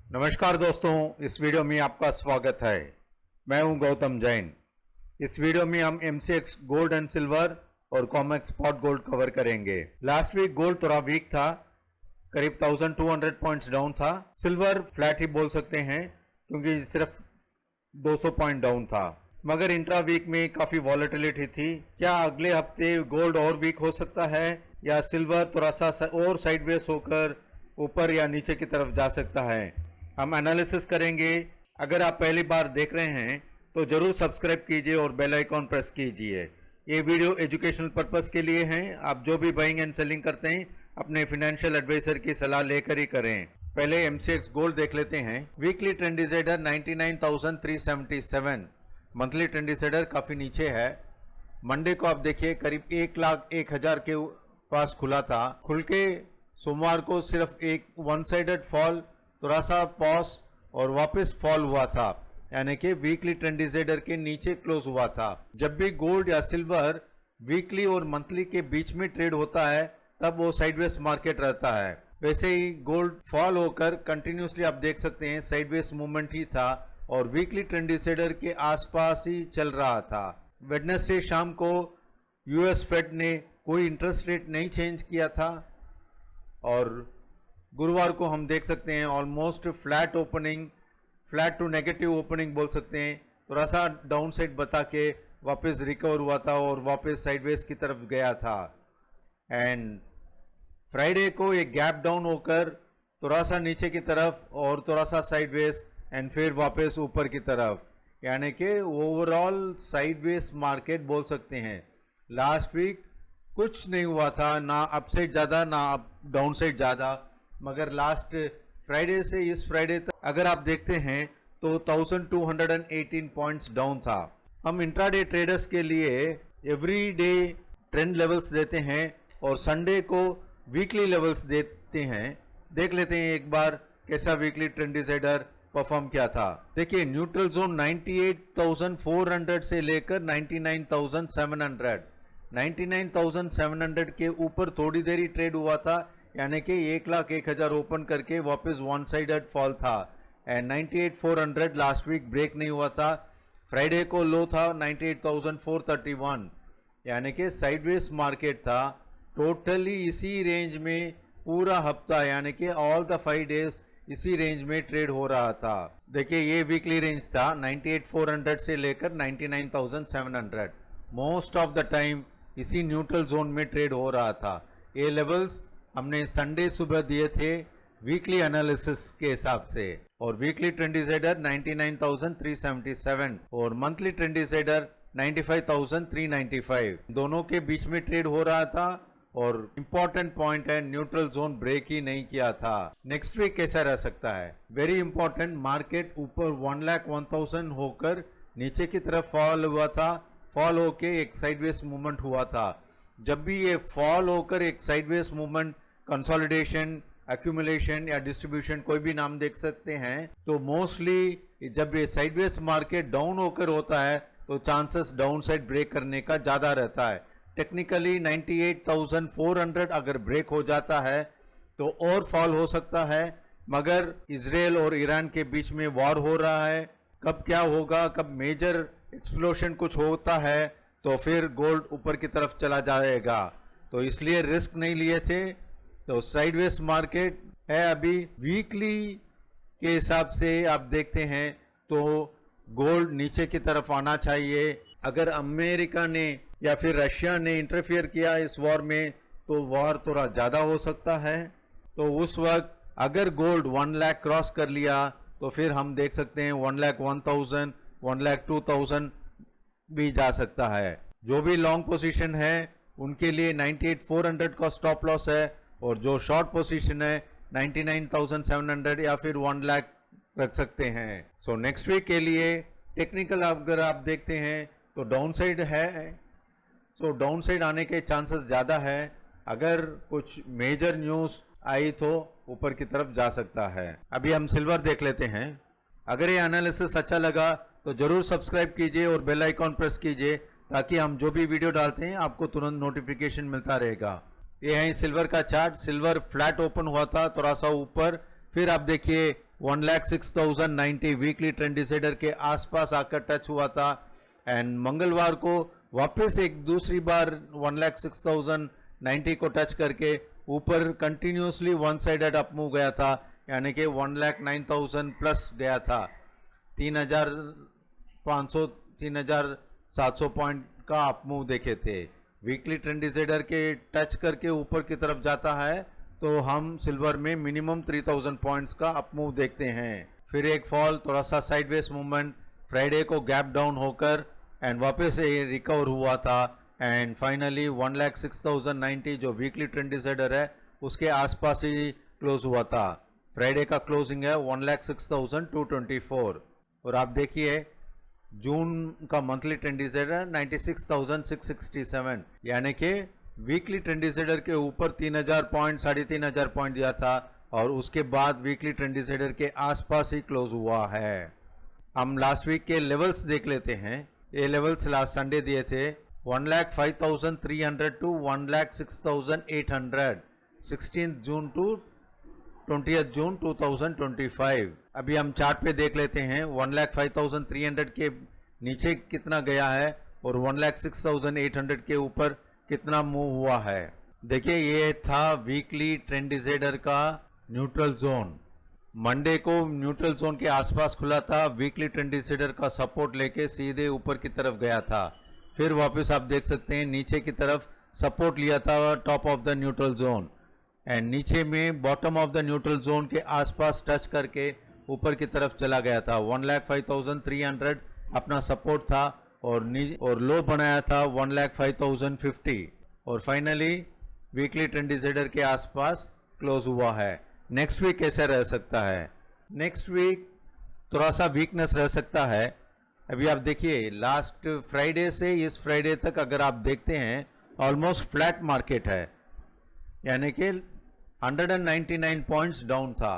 नमस्कार दोस्तों, इस वीडियो में आपका स्वागत है। मैं हूं गौतम जैन। इस वीडियो में हम MCX गोल्ड एंड सिल्वर और कॉमेक्स स्पॉट गोल्ड कवर करेंगे। लास्ट वीक गोल्ड थोड़ा वीक था, करीब 1200 पॉइंट्स डाउन था। सिल्वर फ्लैट ही बोल सकते हैं क्योंकि सिर्फ 200 पॉइंट डाउन था, मगर इंट्रा वीक में काफी वॉलेटिलिटी थी। क्या अगले हफ्ते गोल्ड और वीक हो सकता है या सिल्वर थोड़ा सा और साइडवेज होकर ऊपर या नीचे की तरफ जा सकता है? हम एनालिसिस करेंगे। अगर आप पहली बार देख रहे हैं तो जरूर सब्सक्राइब कीजिए और बेल आइकॉन प्रेस कीजिए। ये वीडियो एजुकेशनल पर्पस के लिए है। आप जो भी बाइंग एंड सेलिंग करते हैं अपने फाइनेंशियल एडवाइजर की सलाह लेकर ही करें। पहले MCX गोल्ड देख लेते हैं। Weekly trend decider 99,377, monthly trend decider काफी नीचे है। मंडे को आप देखिए करीब 1,01,000 के पास खुला था। खुल के सोमवार को सिर्फ एक वन साइडेड फॉल, थोड़ा सा पॉज और वापस फॉल हुआ था, यानी कि वीकली ट्रेंड डिसाइडर के नीचे क्लोज हुआ था। जब भी गोल्ड या सिल्वर वीकली और मंथली के बीच में ट्रेड होता है तब वो साइडवेज मार्केट रहता है। वैसे ही गोल्ड फॉल होकर कंटिन्यूसली आप देख सकते हैं साइडवेज मूवमेंट ही था और वीकली ट्रेंड डिसाइडर के आसपास ही चल रहा था। वेडनेसडे शाम को US फेड ने कोई इंटरेस्ट रेट नहीं चेंज किया था और गुरुवार को हम देख सकते हैं almost flat opening, flat to negative opening बोल सकते हैं। थोड़ा सा डाउन साइड बता के वापस रिकवर हुआ था और वापस साइडवेज की तरफ गया था। एंड फ्राइडे को एक गैप डाउन होकर थोड़ा सा नीचे की तरफ और थोड़ा सा साइडवेज एंड फिर वापस ऊपर की तरफ, यानी कि ओवरऑल साइडवेज मार्केट बोल सकते हैं। लास्ट वीक कुछ नहीं हुआ था, ना अपसाइड ज़्यादा ना डाउन साइड ज़्यादा, मगर लास्ट फ्राइडे से इस फ्राइडे तक अगर आप देखते हैं तो 1218 पॉइंट्स डाउन था। हम इंट्राडे ट्रेडर्स के लिए एवरी डे ट्रेंड लेवल्स देते हैं और संडे को वीकली लेवल्स देते हैं। देख लेते हैं एक बार कैसा वीकली ट्रेंड डिसाइडर परफॉर्म किया था। देखिए न्यूट्रल जोन 98,400 से लेकर 99,700, 99,700 के ऊपर थोड़ी देर ही ट्रेड हुआ था, यानी कि 1,01,000 ओपन करके वापस वन साइडेड फॉल था। एंड 98,400 लास्ट वीक ब्रेक नहीं हुआ था। फ्राइडे को लो था 98,431, यानी कि साइडवेज मार्केट था। टोटली इसी रेंज में पूरा हफ्ता, यानी कि ऑल द 5 डेज इसी रेंज में ट्रेड हो रहा था। देखिए ये वीकली रेंज था 98,400 से लेकर 99,700। मोस्ट ऑफ द टाइम इसी न्यूट्रल जोन में ट्रेड हो रहा था। ये लेवल्स हमने संडे सुबह दिए थे वीकली एनालिसिस के हिसाब से, और वीकली ट्रेंड डिसाइडर 99,377 और मंथली ट्रेंड डिसाइडर 95,395, दोनों के बीच में ट्रेड हो रहा था। और इंपॉर्टेंट पॉइंट है न्यूट्रल जोन ब्रेक ही नहीं किया था। नेक्स्ट वीक कैसा रह सकता है? वेरी इंपॉर्टेंट, मार्केट ऊपर 1,01,000 होकर नीचे की तरफ फॉल हुआ था। फॉल होके एक साइडवेज मूवमेंट हुआ था। जब भी ये फॉल होकर एक साइडवेज मूवमेंट, कंसोलिडेशन, एक्यूमुलेशन या डिस्ट्रीब्यूशन, कोई भी नाम देख सकते हैं, तो मोस्टली जब ये साइडवेज मार्केट डाउन होकर होता है तो चांसेस डाउन साइड ब्रेक करने का ज्यादा रहता है। टेक्निकली 98,400 अगर ब्रेक हो जाता है तो और फॉल हो सकता है, मगर इजराइल और ईरान के बीच में वॉर हो रहा है। कब क्या होगा, कब मेजर एक्सप्लोशन कुछ होता है तो फिर गोल्ड ऊपर की तरफ चला जाएगा, तो इसलिए रिस्क नहीं लिए थे। तो साइडवेज मार्केट है अभी। वीकली के हिसाब से आप देखते हैं तो गोल्ड नीचे की तरफ आना चाहिए। अगर अमेरिका ने या फिर रशिया ने इंटरफियर किया इस वॉर में तो वॉर थोड़ा ज्यादा हो सकता है। तो उस वक्त अगर गोल्ड 1 लाख क्रॉस कर लिया तो फिर हम देख सकते हैं 1,01,000, 1,02,000 भी जा सकता है। जो भी लॉन्ग पोजीशन है उनके लिए 98,400 का स्टॉप लॉस है, और जो शॉर्ट पोजीशन है 99,700 या फिर 1 लाख रख सकते हैं। सो नेक्स्ट वीक के लिए टेक्निकल अगर आप देखते हैं तो डाउन साइड है। सो डाउन साइड आने के चांसेस ज्यादा है। अगर कुछ मेजर न्यूज आई तो ऊपर की तरफ जा सकता है। अभी हम सिल्वर देख लेते हैं। अगर ये एनालिसिस अच्छा लगा तो जरूर सब्सक्राइब कीजिए और बेल आइकॉन प्रेस कीजिए ताकि हम जो भी वीडियो डालते हैं आपको तुरंत नोटिफिकेशन मिलता रहेगा। ये है सिल्वर का चार्ट। सिल्वर फ्लैट ओपन हुआ था थोड़ा सा ऊपर, फिर आप देखिए 1,06,090 वीकली ट्रेंड डिसाइडर के आसपास आकर टच हुआ था एंड मंगलवार को वापस एक दूसरी बार 1,06,090 को टच करके ऊपर continuously one sided up move गया था, यानी कि 1,09,000 प्लस गया था। 3,500 3,700 पॉइंट का अप मूव देखे थे। वीकली ट्रेंड डिसाइडर के टच करके ऊपर की तरफ जाता है तो हम सिल्वर में मिनिमम 3,000 पॉइंट्स का अप मूव देखते हैं। फिर एक फॉल, थोड़ा सा साइडवेज मूवमेंट, फ्राइडे को गैप डाउन होकर एंड वापस रिकवर हुआ था एंड फाइनली 1,06,090 जो वीकली ट्रेंड डिसाइडर है उसके आसपास ही क्लोज हुआ था। फ्राइडे का क्लोजिंग है 1,06,224 और आप देखिए जून का मंथली ट्रेंड डिसाइडर 96,667, यानी कि वीकली ट्रेंड डिसाइडर के ऊपर 3,000 पॉइंट 3,500 पॉइंट दिया था और उसके बाद वीकली ट्रेंड डिसाइडर के आसपास ही क्लोज हुआ है। हम लास्ट वीक के लेवल्स देख लेते हैं। ये लेवल्स लास्ट संडे दिए थे 1,05,300 टू 1,06,800, 16 जून टू 20 जून 2025। अभी हम चार्ट पे देख लेते हैं 1,05,300 के नीचे कितना गया है और 1,06,800 के ऊपर कितना मूव हुआ है। देखिए ये था वीकली ट्रेंड डिसाइडर का न्यूट्रल जोन। मंडे को न्यूट्रल जोन के आसपास खुला था, वीकली ट्रेंड डिसाइडर का सपोर्ट लेके सीधे ऊपर की तरफ गया था। फिर वापस आप देख सकते हैं नीचे की तरफ सपोर्ट लिया था top of the neutral zone and नीचे में bottom of the neutral zone के आसपास टच करके ऊपर की तरफ चला गया था। 1,05,300 अपना सपोर्ट था और लो बनाया था 1,05,050 और फाइनली वीकली ट्रेंड डिसाइडर के आसपास क्लोज हुआ है। नेक्स्ट वीक कैसे रह सकता है? नेक्स्ट वीक थोड़ा सा वीकनेस रह सकता है। अभी आप देखिए लास्ट फ्राइडे से इस फ्राइडे तक अगर आप देखते हैं ऑलमोस्ट फ्लैट मार्केट है, यानी कि 199 पॉइंट्स डाउन था।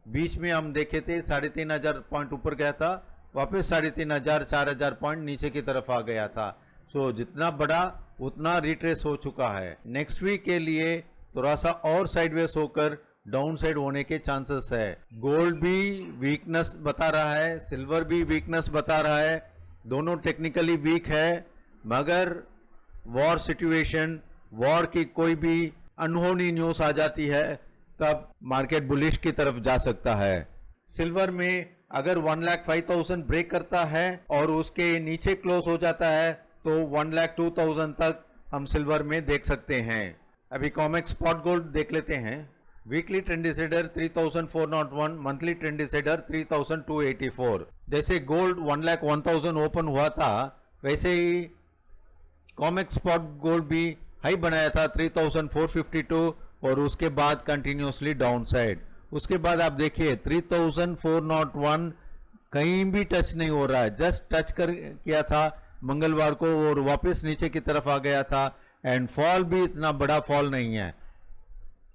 बीच में हम देखे थे 3,500 पॉइंट ऊपर गया था, वापस 3,500 4,000 पॉइंट नीचे की तरफ आ गया था। सो जितना बड़ा उतना रिट्रेस हो चुका है। नेक्स्ट वीक के लिए थोड़ा सा और साइडवेज होकर डाउन साइड होने के चांसेस है। गोल्ड भी वीकनेस बता रहा है, सिल्वर भी वीकनेस बता रहा है, दोनों टेक्निकली वीक है, मगर वॉर सिचुएशन, वॉर की कोई भी अनहोनी न्यूज आ जाती है तब मार्केट बुलिश की तरफ जा सकता है। सिल्वर में अगर 1,05,000 ब्रेक करता है और उसके नीचे क्लोज हो जाता है तो 1,02,000 तक हम सिल्वर में देख सकते हैं। अभी कॉमेक्स स्पॉट गोल्ड देख लेते हैं। Weekly trend decider 3,401, monthly trend decider 3,284। जैसे गोल्ड 1,01,000 ओपन हुआ था वैसे ही कॉमेक्स स्पॉट गोल्ड भी हाई बनाया था 3,452 और उसके बाद कंटिन्यूसली डाउन साइड। उसके बाद आप देखिए 3,401 कहीं भी टच नहीं हो रहा है, जस्ट टच कर किया था मंगलवार को और वापस नीचे की तरफ आ गया था एंड फॉल भी इतना बड़ा फॉल नहीं है।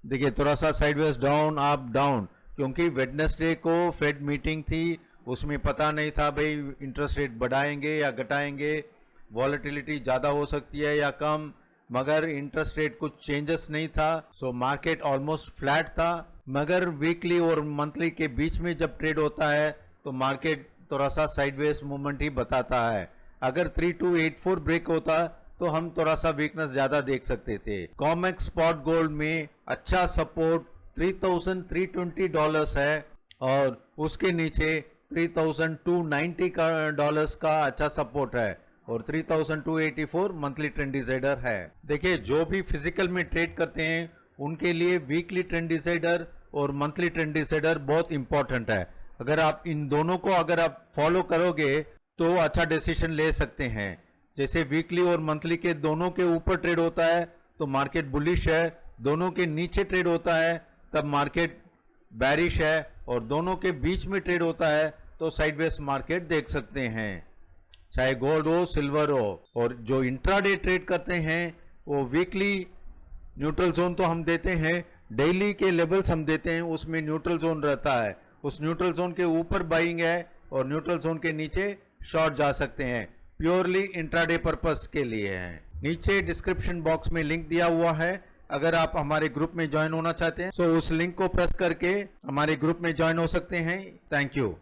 देखिए थोड़ा सा साइडवेज डाउन अप डाउन, क्योंकि वेडनेसडे को फेड मीटिंग थी, उसमें पता नहीं था भाई इंटरेस्ट रेट बढ़ाएंगे या घटाएंगे, वॉलेटिलिटी ज़्यादा हो सकती है या कम, मगर इंटरेस्ट रेट कुछ चेंजेस नहीं था। सो मार्केट ऑलमोस्ट फ्लैट था, मगर वीकली और मंथली के बीच में जब ट्रेड होता है तो मार्केट थोड़ा सा साइडवेज मूवमेंट ही बताता है। अगर 3,284 ब्रेक होता तो हम थोड़ा सा वीकनेस ज्यादा देख सकते थे। कॉमेक्स स्पॉट गोल्ड में अच्छा सपोर्ट $3,320 है और उसके नीचे $3,290 का अच्छा सपोर्ट है और 3,284 मंथली ट्रेंड डिसाइडर है। देखिए जो भी फिजिकल में ट्रेड करते हैं उनके लिए वीकली ट्रेंड डिसाइडर और मंथली ट्रेंड डिसाइडर बहुत इंपॉर्टेंट है। अगर आप इन दोनों को अगर आप फॉलो करोगे तो अच्छा डिसीजन ले सकते हैं। जैसे वीकली और मंथली के दोनों के ऊपर ट्रेड होता है तो मार्केट बुलिश है, दोनों के नीचे ट्रेड होता है तब मार्केट बैरिश है और दोनों के बीच में ट्रेड होता है तो साइडवेज मार्केट देख सकते हैं, चाहे गोल्ड हो सिल्वर हो। और जो इंट्राडे ट्रेड करते हैं वो वीकली न्यूट्रल जोन तो हम देते हैं, डेली के लेवल्स हम देते हैं, उसमें न्यूट्रल जोन रहता है, उस न्यूट्रल जोन के ऊपर बाइंग है और न्यूट्रल जोन के नीचे शॉर्ट जा सकते हैं, प्योरली इंट्राडे पर्पस के लिए है। नीचे डिस्क्रिप्शन बॉक्स में लिंक दिया हुआ है, अगर आप हमारे ग्रुप में ज्वाइन होना चाहते हैं तो उस लिंक को प्रेस करके हमारे ग्रुप में ज्वाइन हो सकते हैं। Thank you.